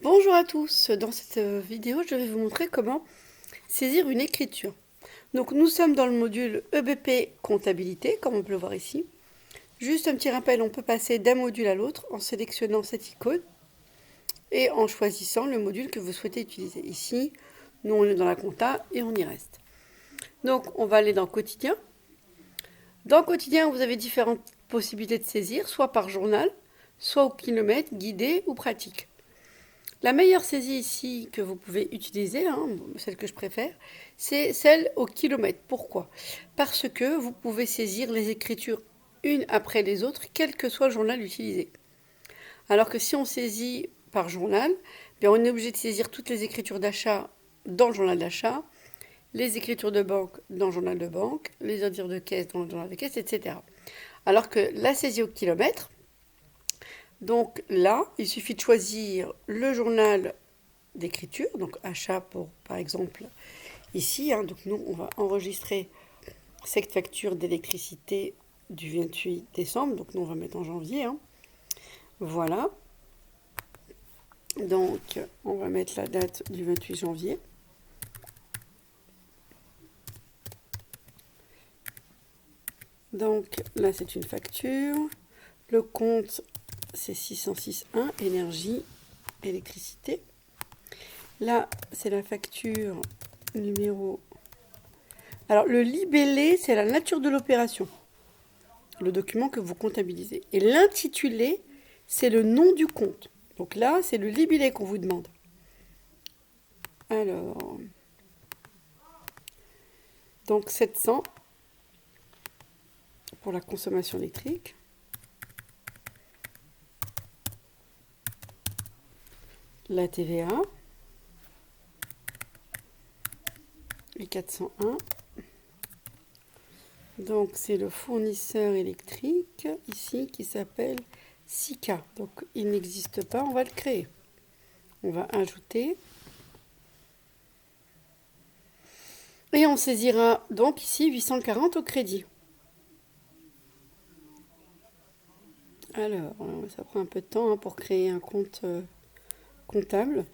Bonjour à tous, dans cette vidéo je vais vous montrer comment saisir une écriture. Donc nous sommes dans le module EBP comptabilité comme on peut le voir ici. Juste un petit rappel, on peut passer d'un module à l'autre en sélectionnant cette icône et en choisissant le module que vous souhaitez utiliser. Ici, nous on est dans la compta et on y reste. Donc on va aller dans quotidien. Dans quotidien vous avez différentes possibilités de saisir, soit par journal, soit au kilomètre, guidé ou pratique. La meilleure saisie ici que vous pouvez utiliser, celle que je préfère, c'est celle au kilomètre. Pourquoi? Parce que vous pouvez saisir les écritures une après les autres, quel que soit le journal utilisé. Alors que si on saisit par journal, on est obligé de saisir toutes les écritures d'achat dans le journal d'achat, les écritures de banque dans le journal de banque, les ordures de caisse dans le journal de caisse, etc. Alors que la saisie au kilomètre, donc là, il suffit de choisir le journal d'écriture, donc achat pour, par exemple, ici. Donc nous, on va enregistrer cette facture d'électricité du 28 décembre. Donc nous, on va mettre en janvier. Voilà. Donc, on va mettre la date du 28 janvier. Donc là, c'est une facture. Le compte, c'est 606.1, énergie, électricité. Là, c'est la facture numéro... Alors, le libellé, c'est la nature de l'opération, le document que vous comptabilisez. Et l'intitulé, c'est le nom du compte. Donc là, c'est le libellé qu'on vous demande. Alors, donc 700 pour la consommation électrique. La TVA. Et 401. Donc c'est le fournisseur électrique ici qui s'appelle Sika. Donc il n'existe pas, on va le créer. On va ajouter. Et on saisira donc ici 840 au crédit. Alors, ça prend un peu de temps pour créer un compte comptable.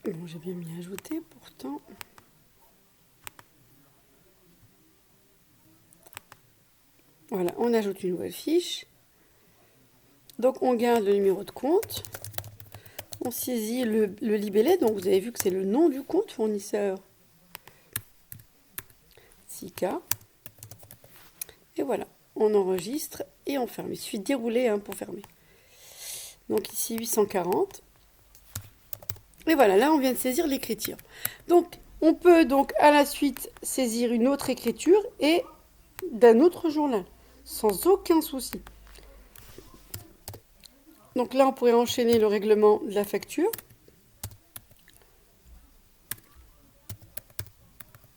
Bon, j'ai bien mis ajouter pourtant. Voilà, on ajoute une nouvelle fiche. Donc on garde le numéro de compte. On saisit le libellé. Donc vous avez vu que c'est le nom du compte fournisseur. Sika. Et voilà, on enregistre et on ferme. Il suffit de dérouler pour fermer. Donc ici 840. Et voilà, là on vient de saisir l'écriture. Donc on peut donc à la suite saisir une autre écriture et d'un autre journal, sans aucun souci. Donc là on pourrait enchaîner le règlement de la facture.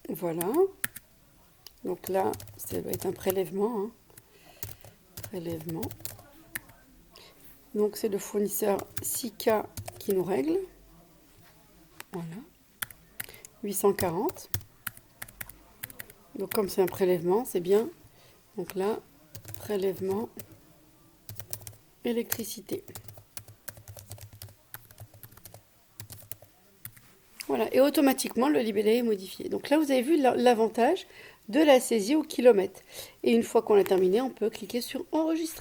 Voilà. Donc là, ça va être un prélèvement. Prélèvement. Donc c'est le fournisseur Sika qui nous règle. Voilà. 840. Donc comme c'est un prélèvement, c'est bien. Donc là, prélèvement, électricité. Voilà, et automatiquement le libellé est modifié. Donc là, vous avez vu l'avantage de la saisie au kilomètre. Et une fois qu'on a terminé, on peut cliquer sur enregistrer.